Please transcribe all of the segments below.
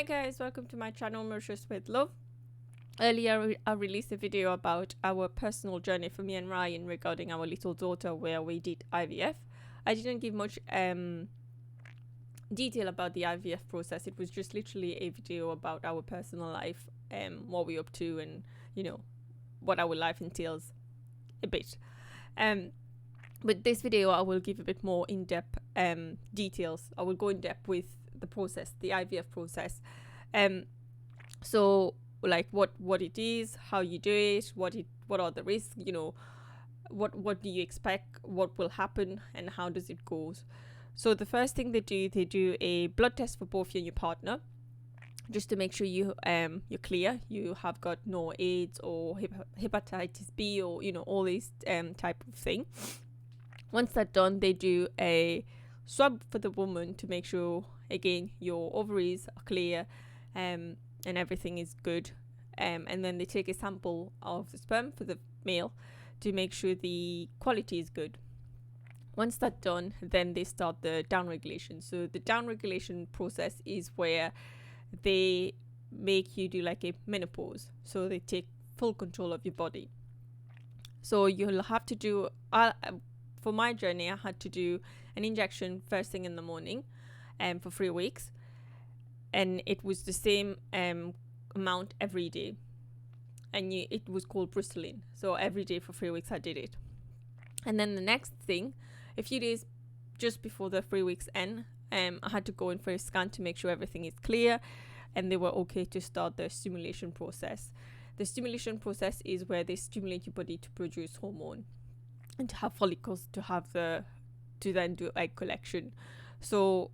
Hi guys, welcome to my channel Mauritius with Love. Earlier I released a video about our personal journey for me and Ryan regarding our little daughter where we did IVF. I didn't give much detail about the IVF process. It was just literally a video about our personal life, what we're up to, and what our life entails a bit. With this video I will give a bit more in-depth details. I will go in depth with the process, the IVF process. So like what it is, how you do it, what are the risks, what do you expect, what will happen, and how does it go. So the first thing they do a blood test for both you and your partner, just to make sure you're clear, you have got no AIDS or hepatitis B or all these type of thing. Once that's done, they do a swab for the woman to make sure, again, your ovaries are clear and everything is good. And then they take a sample of the sperm for the male to make sure the quality is good. Once that's done, then they start the downregulation. So the downregulation process is where they make you do like a menopause. So they take full control of your body. So you'll have to do... for my journey, I had to do an injection first thing in the morning for 3 weeks. And it was the same amount every day. And it was called Bristolin. So every day for 3 weeks I did it. And then the next thing, a few days just before the 3 weeks end, I had to go in for a scan to make sure everything is clear. And they were okay to start the stimulation process. The stimulation process is where they stimulate your body to produce hormone and to have follicles to then do egg collection. So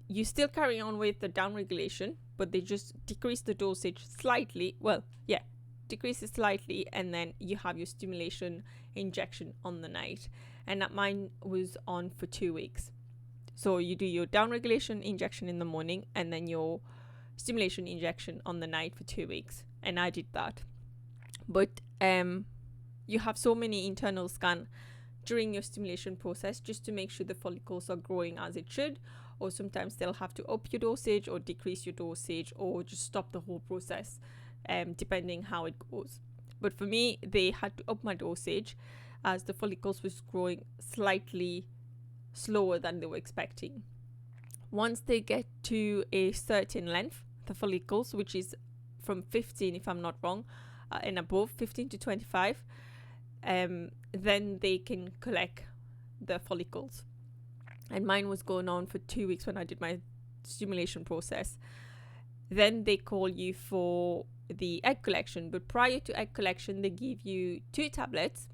you still carry on with the downregulation, but they just decrease the dosage slightly. Decrease it slightly, and then you have your stimulation injection on the night. And that mine was on for 2 weeks. So you do your downregulation injection in the morning and then your stimulation injection on the night for 2 weeks. And I did that. But you have so many internal scans during your stimulation process just to make sure the follicles are growing as it should, or sometimes they'll have to up your dosage or decrease your dosage or just stop the whole process, depending how it goes. But for me, they had to up my dosage as the follicles was growing slightly slower than they were expecting. Once they get to a certain length, the follicles, which is from 15 if I'm not wrong, and above, 15 to 25, then they can collect the follicles. And mine was going on for 2 weeks when I did my stimulation process. Then they call you for the egg collection, but prior to egg collection they give you 2 tablets,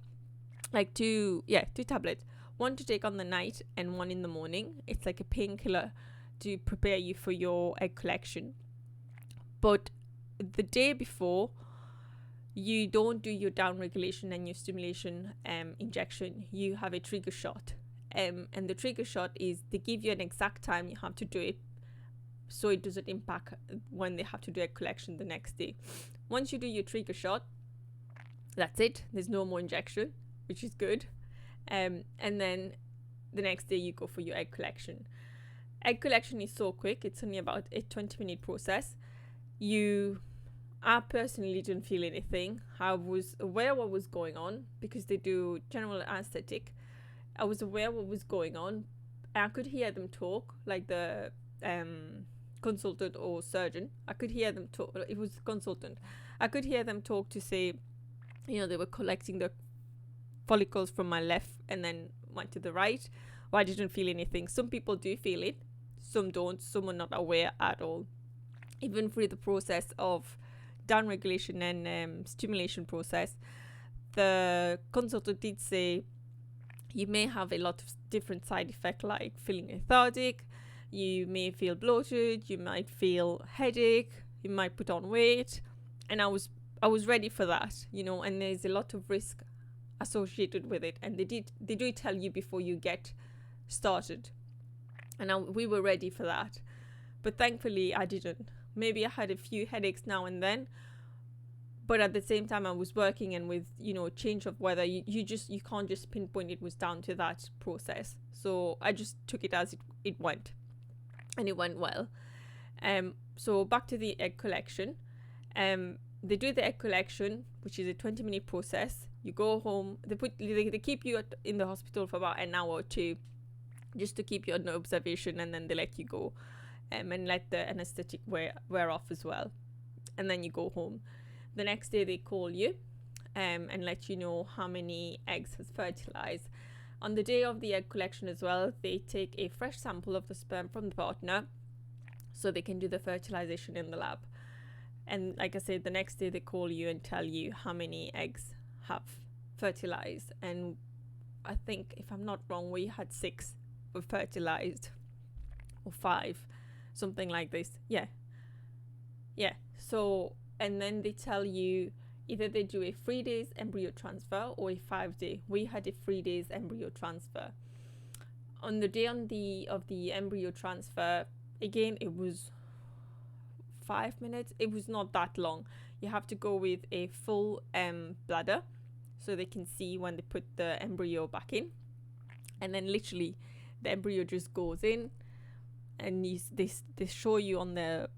two tablets, one to take on the night and one in the morning. It's like a painkiller to prepare you for your egg collection. But the day before, you don't do your downregulation and your stimulation injection. You have a trigger shot. And the trigger shot is they give you an exact time you have to do it, so it doesn't impact when they have to do a collection the next day. Once you do your trigger shot, that's it. There's no more injection, which is good. And then the next day you go for your egg collection. Egg collection is so quick. It's only about a 20-minute process. I personally didn't feel anything. I was aware what was going on because they do general anesthetic. I was aware what was going on. I could hear them talk, like the consultant or surgeon. I could hear them talk. It was the consultant. I could hear them talk to say, they were collecting the follicles from my left and then went to the right. Well, I didn't feel anything. Some people do feel it. Some don't. Some are not aware at all. Even through the process of downregulation and stimulation process, the consultant did say you may have a lot of different side effects, like feeling lethargic, you may feel bloated, you might feel headache, you might put on weight. And I was ready for that, and there's a lot of risk associated with it, and they do tell you before you get started, and we were ready for that. But thankfully I didn't. Maybe I had a few headaches now and then, but at the same time I was working, and with change of weather, you can't just pinpoint it was down to that process. So I just took it as it went, and it went well. So back to the egg collection. They do the egg collection, which is a 20-minute process. You go home. They keep you in the hospital for about an hour or two, just to keep you under observation, and then they let you go, and let the anesthetic wear off as well, and then you go home. The next day they call you, and let you know how many eggs has fertilized. On the day of the egg collection as well, they take a fresh sample of the sperm from the partner, so they can do the fertilization in the lab. And like I said, the next day they call you and tell you how many eggs have fertilized. And I think, if I'm not wrong, we had 6 were fertilized, or 5, something like this. Yeah. So, and then they tell you either they do a 3 days embryo transfer or a 5-day. We had a 3 days embryo transfer. On the day of the embryo transfer, again, it was 5 minutes. It was not that long. You have to go with a full bladder, so they can see when they put the embryo back in, and then literally the embryo just goes in, and they show you on the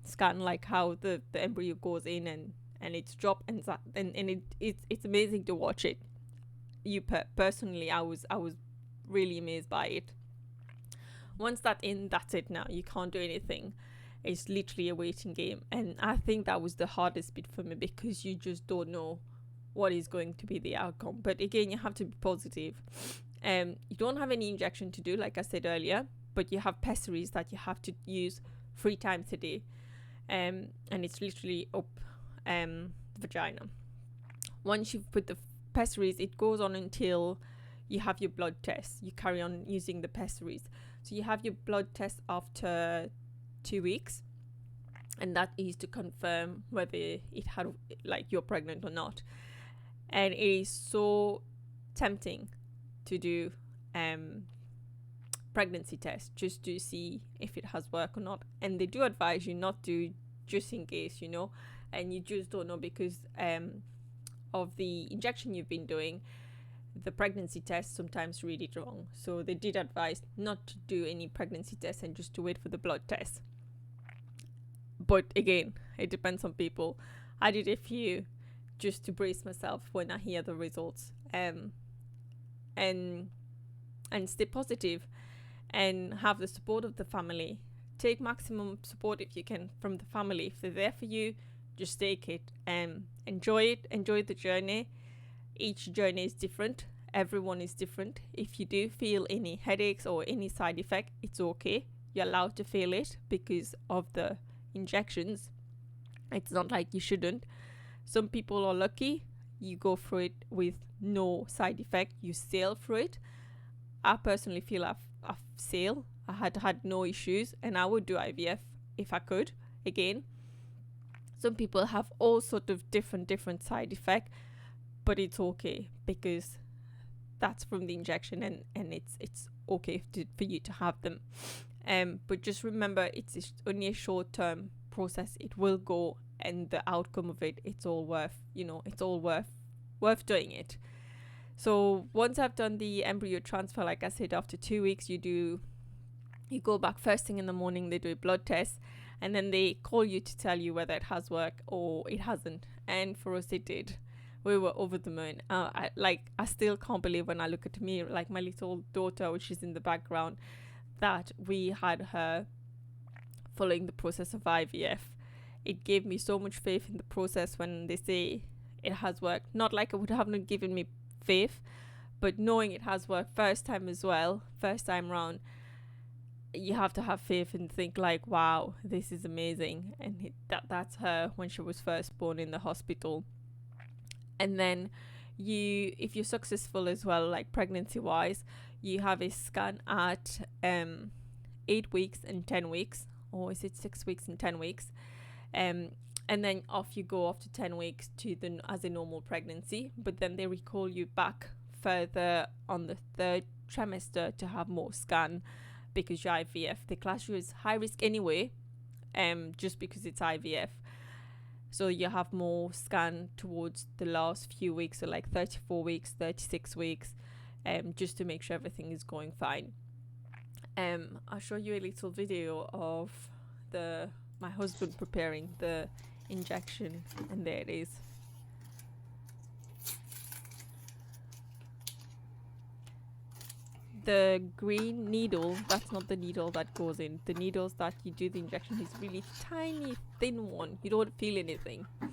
scan like how the embryo goes in, and it's dropped, and it's amazing to watch it. Personally, I was really amazed by it. Once that's in, that's it. Now you can't do anything. It's literally a waiting game, and I think that was the hardest bit for me, because you just don't know what is going to be the outcome. But again, you have to be positive. You don't have any injection to do, like I said earlier, but you have pessaries that you have to use 3 times a day, and it's literally up the vagina. Once you've put the pessaries, it goes on until you have your blood test. You carry on using the pessaries. So you have your blood test after 2 weeks, and that is to confirm whether it had, like, you're pregnant or not. And it is so tempting to do pregnancy test just to see if it has worked or not, and they do advise you not to, just in case, and you just don't know, because of the injection you've been doing. The pregnancy test sometimes read it wrong, so they did advise not to do any pregnancy tests and just to wait for the blood test. But again, it depends on people. I did a few just to brace myself when I hear the results, and stay positive and have the support of the family. Take maximum support if you can from the family. If they're there for you, just take it and enjoy the journey. Each journey is different. Everyone is different. If you do feel any headaches or any side effect, it's okay. You're allowed to feel it because of the injections. It's not like you shouldn't. Some people are lucky. You go through it with no side effect. You sail through it. I personally feel I've sailed. I had no issues, and I would do IVF if I could again. Some people have all sort of different side effects, but it's okay because that's from the injection, and it's okay for you to have them. But just remember, it's only a short-term process. It will go, and the outcome of it, it's all worth doing it. So once I've done the embryo transfer, like I said, after 2 weeks, you go back first thing in the morning. They do a blood test, and then they call you to tell you whether it has worked or it hasn't. And for us, it did. We were over the moon. I still can't believe when I look at me, like my little daughter, which is in the background, that we had her following the process of IVF. It gave me so much faith in the process when they say it has worked. Not like it would have not given me faith, but knowing it has worked first time round, you have to have faith and think like, wow, this is amazing. And that's her when she was first born in the hospital. And then if you're successful as well, like pregnancy wise, you have a scan at 8 weeks and 10 weeks, or is it 6 weeks and 10 weeks? And then off you go after 10 weeks as a normal pregnancy. But then they recall you back further on the 3rd trimester to have more scan, because your IVF, they class you as high risk anyway, just because it's IVF. So you have more scan towards the last few weeks, so like 34 weeks, 36 weeks, just to make sure everything is going fine. I'll show you a little video of my husband preparing the injection, and there it is. The green needle, that's not the needle that goes in. The needles that you do the injection is really tiny, thin one. You don't feel anything. I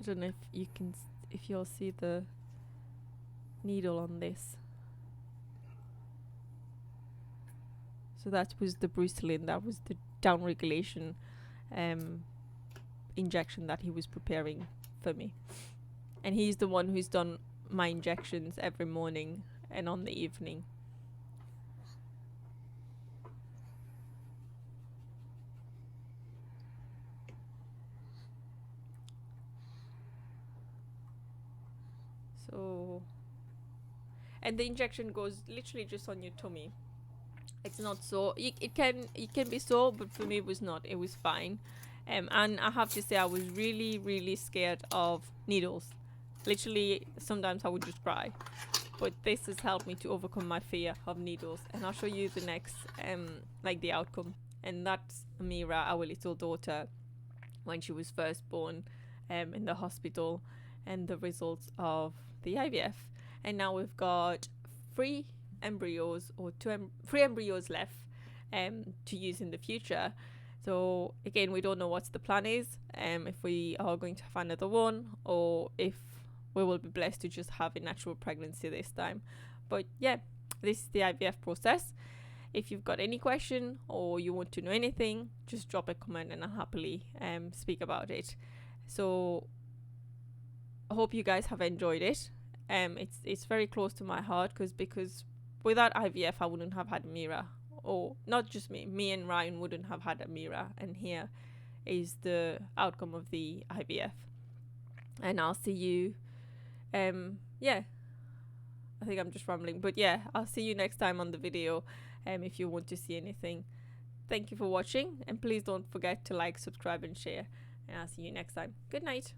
don't know if you'll see the needle on this. So that was the Brucelin, that was the down regulation injection that he was preparing for me. And he's the one who's done my injections every morning and on the evening. So, and the injection goes literally just on your tummy. It's not so, it can be sore, but for me it was not. It was fine. And I have to say, I was really scared of needles. Literally, sometimes I would just cry. But this has helped me to overcome my fear of needles. And I'll show you the next, like the outcome. And that's Amira, our little daughter, when she was first born in the hospital, and the results of the IVF. And now we've got 3 embryos, or 3 embryos left to use in the future. So again, we don't know what the plan is, if we are going to have another one, or if we will be blessed to just have a natural pregnancy this time. But yeah, this is the IVF process. If you've got any question or you want to know anything, just drop a comment and I'll happily speak about it. So I hope you guys have enjoyed it. It's very close to my heart because without IVF I wouldn't have had Amira, or not just me and Ryan wouldn't have had Amira. And here is the outcome of the IVF. And I'll see you yeah, I think I'm just rambling, but yeah, I'll see you next time on the video if you want to see anything. Thank you for watching, and please don't forget to like, subscribe and share, and I'll see you next time. Good night.